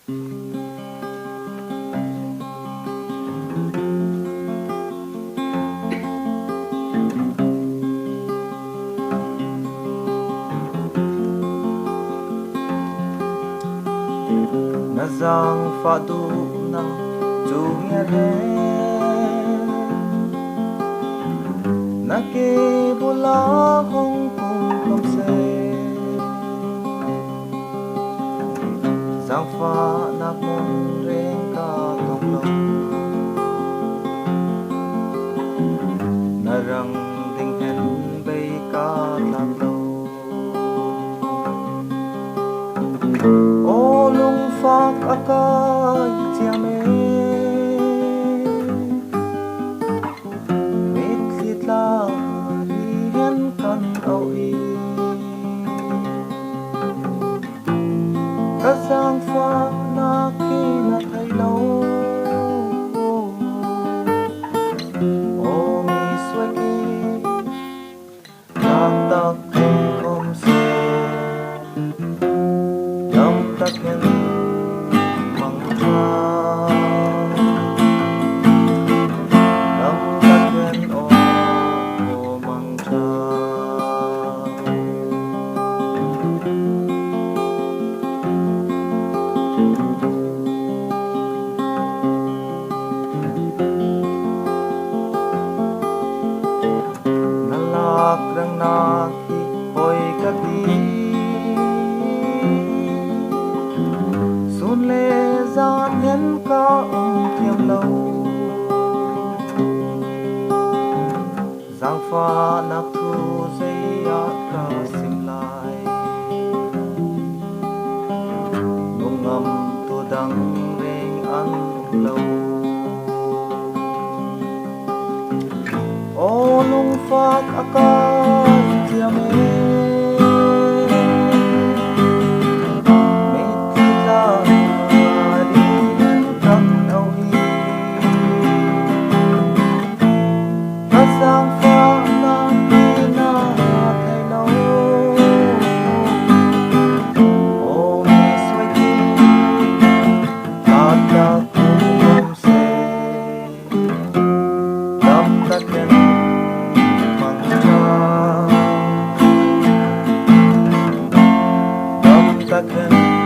na giang pha tu na chu nghe re na ke bula hong kong kom se giang pha na mon reng ka tong lo na rang ding hen bay ka lam lo ô lung phak akai chia me mit lit la hi hen kan au hi ka sang pha na ki na thai lo ô mi suai ki na tak kom se dam tak hen mang cha dam tak hen o mang cha na lak rang na ki hoi ka ti sun le gian hen ka thiam lo giang pha nak thu zai ya ka sim lai nung ngam tu dang reng an lo ô lung phak akai chia me I can